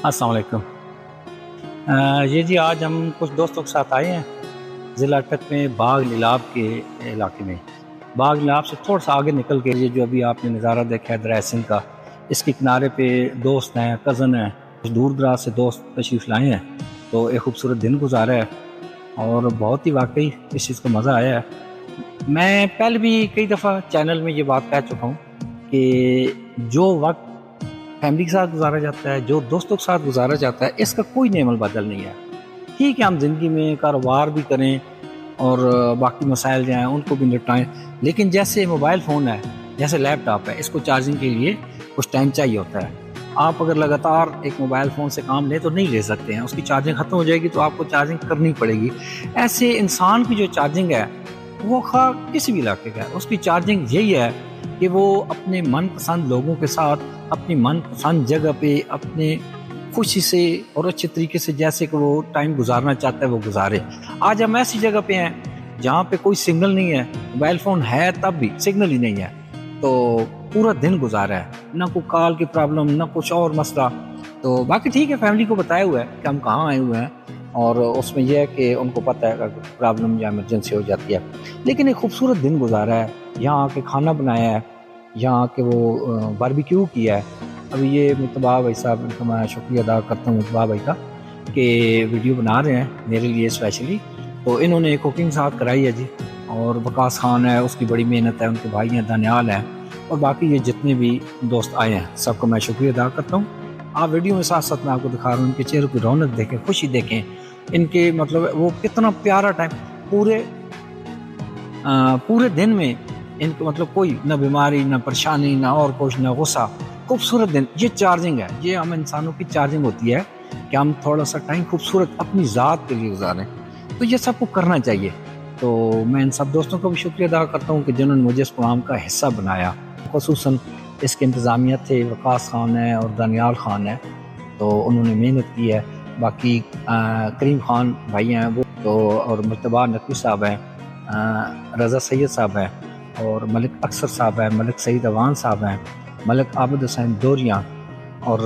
السلام علیکم۔ یہ جی آج ہم کچھ دوستوں کے ساتھ آئے ہیں ضلع اٹک میں باغ نیلاب کے علاقے میں۔ باغ نیلاب سے تھوڑا سا آگے نکل کے یہ جو ابھی آپ نے نظارہ دیکھا ہے دریا سندھ کا، اس کے کنارے پہ دوست ہیں، کزن ہیں، کچھ دور دراز سے دوست تشریف لائے ہیں، تو ایک خوبصورت دن گزارا ہے اور بہت ہی واقعی اس چیز کو مزہ آیا ہے۔ میں پہلے بھی کئی دفعہ چینل میں یہ بات کہہ چکا ہوں کہ جو وقت فیملی کے ساتھ گزارا جاتا ہے، جو دوستوں کے ساتھ گزارا جاتا ہے، اس کا کوئی نعم البدل نہیں ہے۔ ٹھیک ہے ہم زندگی میں کاروبار بھی کریں اور باقی مسائل جو ہیں ان کو بھی نپٹائیں، لیکن جیسے موبائل فون ہے، جیسے لیپ ٹاپ ہے، اس کو چارجنگ کے لیے کچھ ٹائم چاہیے ہوتا ہے۔ آپ اگر لگاتار ایک موبائل فون سے کام لیں تو نہیں لے سکتے ہیں، اس کی چارجنگ ختم ہو جائے گی تو آپ کو چارجنگ کرنی پڑے گی۔ ایسے انسان کی جو چارجنگ ہے وہ خواہ کسی بھی علاقے کا ہے، اس کی چارجنگ یہی ہے کہ وہ اپنے من پسند لوگوں کے ساتھ اپنی من پسند جگہ پہ اپنے خوشی سے اور اچھے طریقے سے جیسے کہ وہ ٹائم گزارنا چاہتا ہے وہ گزارے۔ آج ہم ایسی جگہ پہ ہیں جہاں پہ کوئی سگنل نہیں ہے، موبائل فون ہے تب بھی سگنل ہی نہیں ہے، تو پورا دن گزارا ہے، نہ کوئی کال کی پرابلم نہ کچھ اور مسئلہ۔ تو باقی ٹھیک ہے، فیملی کو بتایا ہوا ہے کہ ہم کہاں آئے ہوئے ہیں، اور اس میں یہ ہے کہ ان کو پتہ ہے کہ پرابلم یا ایمرجنسی ہو جاتی ہے، لیکن ایک خوبصورت دن گزارا ہے، یہاں آ کے کھانا بنایا ہے، یہاں کے وہ باربیکیو کیا ہے۔ ابھی یہ متبا بھائی صاحب کا میں شکریہ ادا کرتا ہوں متبا بھائی کا کہ ویڈیو بنا رہے ہیں میرے لیے اسپیشلی، تو انہوں نے کوکنگ ساتھ کرائی ہے جی، اور وقاص خان ہے، اس کی بڑی محنت ہے، ان کے بھائی ہیں دانیال ہیں، اور باقی یہ جتنے بھی دوست آئے ہیں سب کو میں شکریہ ادا کرتا ہوں۔ آپ ویڈیو میں ساتھ ساتھ میں آپ کو دکھا رہا ہوں، ان کے چہرے کی رونق دیکھیں، خوشی دیکھیں، ان کے مطلب وہ کتنا پیارا ٹائم پورے دن میں ان کو مطلب کوئی نہ بیماری نہ پریشانی نہ اور کچھ نہ غصہ، خوبصورت دن۔ یہ چارجنگ ہے، یہ ہم انسانوں کی چارجنگ ہوتی ہے کہ ہم تھوڑا سا ٹائم خوبصورت اپنی ذات کے لیے گزاریں، تو یہ سب کو کرنا چاہیے۔ تو میں ان سب دوستوں کا بھی شکریہ ادا کرتا ہوں کہ جنہوں نے مجھے اس پروگرام کا حصہ بنایا، خصوصاً اس کے انتظامیہ تھے وقاص خان ہے اور دانیال خان ہے، تو انہوں نے محنت کی ہے۔ باقی کریم خان بھائی ہیں وہ تو، اور مجتبیٰ نقوی صاحب ہیں، رضا سید صاحب ہیں، اور ملک اکثر صاحب ہیں، ملک سعید اوان صاحب ہیں، ملک عابد حسین دوریاں، اور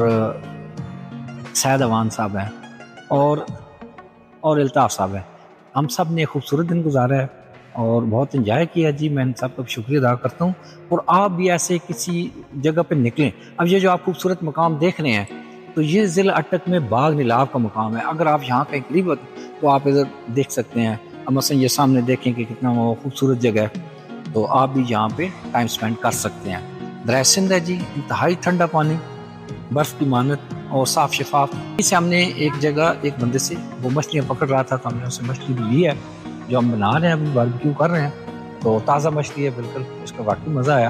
سید اوان صاحب ہیں، اور الطاف صاحب ہیں۔ ہم سب نے خوبصورت دن گزارا ہے اور بہت انجوائے کیا جی، میں ان سب کا شکریہ ادا کرتا ہوں۔ اور آپ بھی ایسے کسی جگہ پہ نکلیں۔ اب یہ جو آپ خوبصورت مقام دیکھ رہے ہیں تو یہ ضلع اٹک میں باغ نیلاب کا مقام ہے، اگر آپ یہاں کہیں قریب تو آپ ادھر دیکھ سکتے ہیں۔ اب مثلا یہ سامنے دیکھیں کہ کتنا وہ خوبصورت جگہ ہے، تو آپ بھی یہاں پہ ٹائم سپینڈ کر سکتے ہیں۔ دریا سندھ ہے جی، انتہائی ٹھنڈا پانی، برف کی مانند اور صاف شفاف۔ اس سے ہم نے ایک جگہ ایک بندے سے وہ مچھلیاں پکڑ رہا تھا تو ہم نے اسے مچھلی بھی لی ہے جو ہم بنا رہے ہیں، ابھی باربیکیو کر رہے ہیں، تو تازہ مچھلی ہے بالکل، اس کا واقعی مزہ آیا۔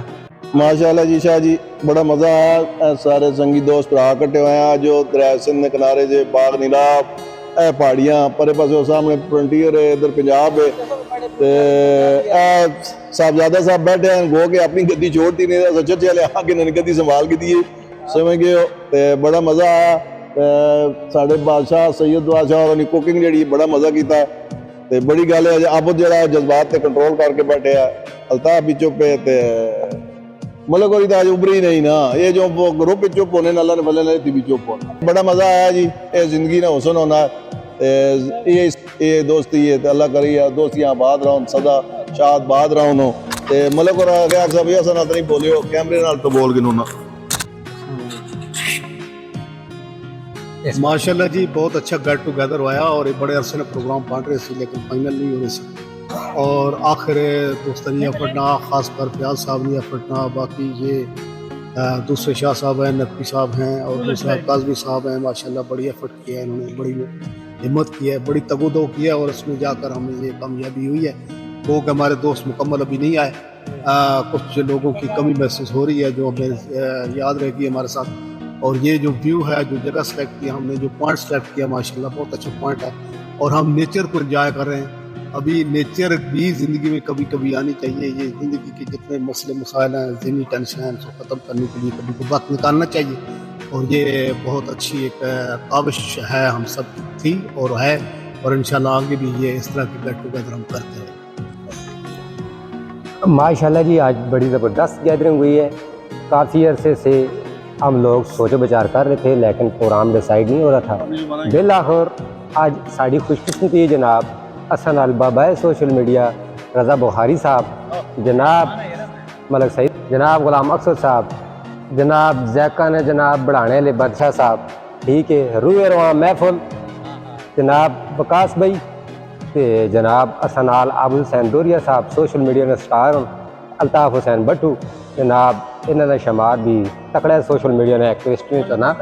ماشاءاللہ جی شاہ جی بڑا مزہ آیا، سارے سنگی دوست بھرا کٹے ہوئے ہیں جو دریا سندھ کے کنارے سے باغ نیلاب، اے پہاڑیاں پرے پاسے سامنے فرنٹیئر ہے، ادھر پنجاب ہے، اے صاحبزادہ صاحب بیٹھے ہیں گو کے اپنی گدی چھوڑتی نہیں، سچے چلے آ کے انہوں نے گدی سنبھال کے دیے، سمجھ گئے ہو، بڑا مزہ آیا۔ ساڑھے بادشاہ سید بادشاہ اور انہی کوکنگ جڑی بڑا مزہ کیتا ہے، بڑی گل ہے آبد جڑا ہے جذبات تے کنٹرول کر کے بیٹھے ہیں، الطاف بھی چپ ہے، ملک اور ادھا ابری ہی نہیں نا، یہ جو گروپ پہ چپ ہونے اللہ نے بھلے نہیں تھی بھی چپ ہونا۔ بڑا مزہ آیا جی، یہ زندگی نے حسن ہونا ہے، یہ دوستی ہے، اللہ کریے دوستیاں آباد رہوں، صدا شاد باد رہوں، ملک اور ریاض صاحب یہ سنات نہیں بولے ہو، کیمرے نال تو بول گنو نا۔ ماشاءاللہ جی بہت اچھا گیٹ ٹوگیدر ہوا اور بڑے عرصے نے پروگرام بن رہے تھے لیکن فائنل نہیں ہو رہے تھے، اور آخر دوست نہیں پڑھنا، خاص کر فیاض صاحب نہیں پڑھنا، باقی یہ دوسرے شاہ صاحب ہیں، نقوی صاحب ہیں، اور دوسرا قاضمی صاحب ہیں، ماشاءاللہ بڑی ایفرٹ کیا ہے انہوں نے، بڑی ہمت کی ہے، بڑی تگ و دو کی ہے، اور اس میں جا کر ہمیں یہ کامیابی ہوئی ہے۔ وہ کہ ہمارے دوست مکمل ابھی نہیں آئے، کچھ لوگوں کی کمی محسوس ہو رہی ہے جو ہمیں یاد رہے گی ہمارے ساتھ۔ اور یہ جو ویو ہے، جو جگہ سلیکٹ کیا ہم نے، جو پوائنٹ سلیکٹ کیا، ماشاءاللہ بہت اچھا پوائنٹ ہے، اور ہم نیچر کو انجوائے کر رہے ہیں۔ ابھی نیچر بھی زندگی میں کبھی کبھی آنی چاہیے، یہ زندگی کے جتنے مسئلے مسائل ہیں، ذہنی ٹینشن ہیں، اس کو ختم کرنے کے لیے کبھی کوئی وقت نکالنا چاہیے، اور یہ بہت اچھی ایک کاوش ہے ہم سب تھی اور ہے، اور انشاءاللہ آگے بھی یہ اس طرح کی گیٹ ٹوگیدر ہم کرتے ہیں۔ ماشاءاللہ جی آج بڑی زبردست گیدرنگ ہوئی ہے، کافی عرصے سے ہم لوگ سوچ و بچار کر رہے تھے لیکن پروگرام ڈیسائیڈ نہیں ہو رہا تھا. بالآخر آج ساری خوش قسمتی ہے جناب حسن البابا سوشل میڈیا، رضا بخاری صاحب، جناب ملک سعید، جناب غلام اکثر صاحب، جناب زیکا نے جناب بڑھانے والے بادشاہ صاحب، ٹھیک ہے، روئے رواں محفل جناب وکاس بھائی تے جناب حسنال عابد حسین دوریا صاحب سوشل میڈیا میں سٹار ہوں، الطاف حسین بٹو جناب انہوں نے شمار بھی تکڑے سوشل میڈیا نے ایکٹیوسٹ نے کرنا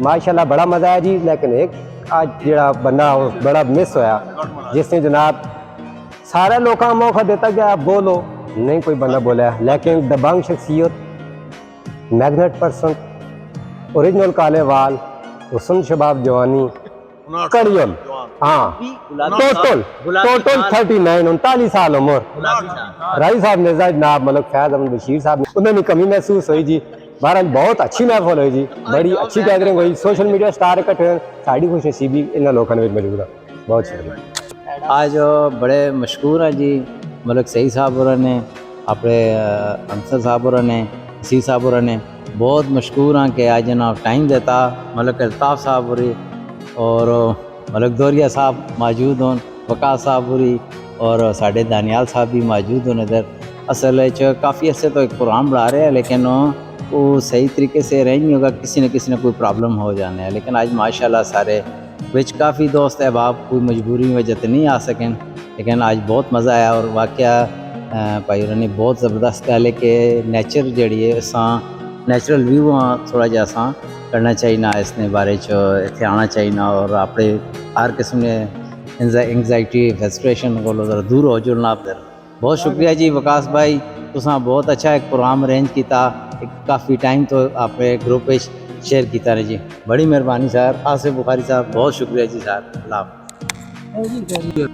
ماشاءاللہ بڑا مزہ آیا جی. لیکن ایک آج جڑا بندہ بڑا مس ہویا جس نے جناب سارے لوگوں کو موقع دیتا کہ آپ بولو، نہیں کوئی بندہ بولا، لیکن دبنگ شخصیت، میگنیٹ پرسن، اوریجنل کالے وال، حسن شباب جوانی، کڑیل، ہاں ٹوٹل 39 سال عمر، رائی صاحب مرزا جناب ملک فیض احمد بشیر صاحب، انہیں بھی کمی محسوس ہوئی جی. بہرحال بہت اچھی محفل ہوئی جی، بڑی اچھی گیدرنگ ہوئی، سوشل میڈیا سٹار اکٹھے ہوئے، ساری خوش نصیبی ان لوگوں نے موجود ہے. بہت شکریہ. آج بڑے مشکور ہیں جی ملک سعید صاحب اور نے اپنے انصر صاحب اور نے سی صاحب اور نے بہت مشکور ہیں کہ آج جناب ٹائم دیتا ملک الطاف صاحب اور ملک دوریا صاحب موجود ہوں، وقاص صاحب اور ساڈے دانیال صاحب بھی موجود ہوں. ادھر اصل کافی عرصے تو ایک پروگرام بنا رہے ہیں لیکن وہ صحیح طریقے سے رہ نہیں ہوگا، کسی نہ کوئی پرابلم ہو جانا ہے. لیکن آج ماشاءاللہ سارے وچ کافی دوست احباب کوئی مجبوری وجہ تو نہیں آ سکیں، لیکن آج بہت مزہ آیا. اور واقعہ بھائی نے بہت زبردست گل ہے کہ نیچر جڑی ہے اساں نیچرل ویو ہاں تھوڑا جہا اساں کرنا چاہیے، اس نے بارے اتنے آنا چاہیے اور اپنے ہر قسم نے انگزائٹی فرسٹریشن کو دور ہو جڑنا. بہت شکریہ جی وکاس بھائی، تساں بہت اچھا ایک پروگرام ارینج کیتا، کافی ٹائم تو اپنے گروپ شیئر کیتا نے جی، بڑی مہربانی سر. آصف بخاری صاحب بہت شکریہ جی سر. اللہ حافظ.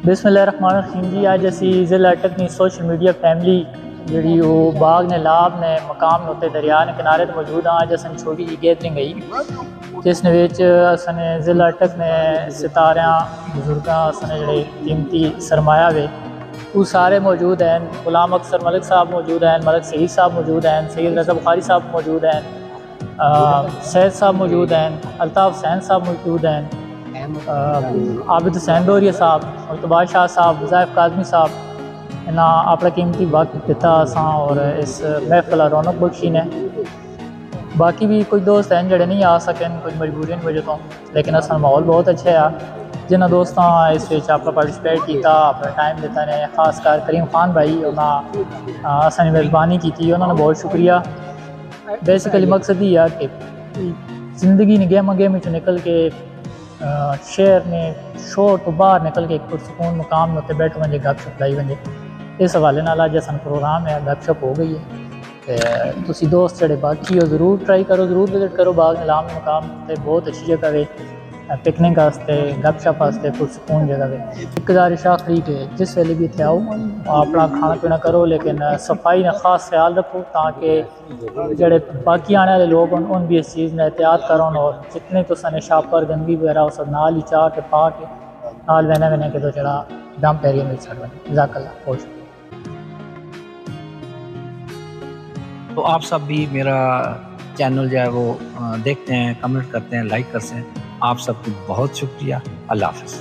بسم اللہ الرحمن الرحیم جی. اج اسی ضلع اٹک کی سوشل میڈیا فیملی جڑی وہ باغ نے لاب نے مقام ہوتے دریا نے کنارے تو موجود ہیں. اج اسن چھوٹی جی گیدرنگ گئی جس نے وچ اسن ضلع اٹک نے ستاریاں بزرگاں اسن جڑے قیمتی سرمایہ وے وہ سارے موجود ہیں. غلام اکثر ملک صاحب موجود ہیں، ملک سعید صاحب موجود ہیں، سید رضا بخاری صاحب موجود ہیں، سید صاحب موجود ہیں، الطاف حسین صاحب موجود ہیں، عابد حسین دوریا صاحب، مرتبہ شاہ صاحب، وظائف کاظمی صاحب انہاں اپنا قیمتی وقت دیتا اساں اور اس محفل رونق بخشی نے. باقی بھی کوئی دوست ہیں جڑے نہیں آ سکیں کوئی مجبوری کی وجہ تو، لیکن اصل ماحول بہت اچھا ہے. جنہاں دوستاں اس وچ اپنا پارٹیسپیٹ کیتا، اپنا ٹائم دیتا نے، خاص کر کریم خان بھائی انہاں اساں میزبانی کیتی، انہوں نے بہت شکریہ. بیسیکلی مقصد یہ ہے کہ زندگی نے گیم وچ نکل کے شہر نے شور تو باہر نکل کے ایک پرسکون مقام میں اتنے بیٹھ ونجے گپ شپ لائی ونجے. اس حوالے نال اج اساں پروگرام ہے گپ شپ ہو گئی ہے. تسی دوست جڑے باقی ہو ضرور ٹرائی کرو، ضرور وزٹ کرو باغ نیلام مقام تے بہت اچھی جگہ ہے پکنک واسطے، گپ شپ واسطے پرسکون جگہ ہے. ایک گزارش آخری کہ جس ویلے بھی اتنے آؤ اپنا کھانا پینا کرو لیکن صفائی کا خاص خیال رکھو تاکہ جڑے باقی آنے والے لوگ ان بھی اس چیز میں احتیاط کرو اور جتنے تو سنے شاپر گندگی وغیرہ وہ سب نال ہی چاہ کے پا کے نال وینے کے تو جڑا ڈمپ ایریا مل سکتا ہے. جزاک اللہ خوش. تو آپ سب بھی میرا چینل جو ہے وہ دیکھتے ہیں، کمنٹ کرتے ہیں، لائک کرتے ہیں. آپ سب کو بہت شکریہ. اللہ حافظ.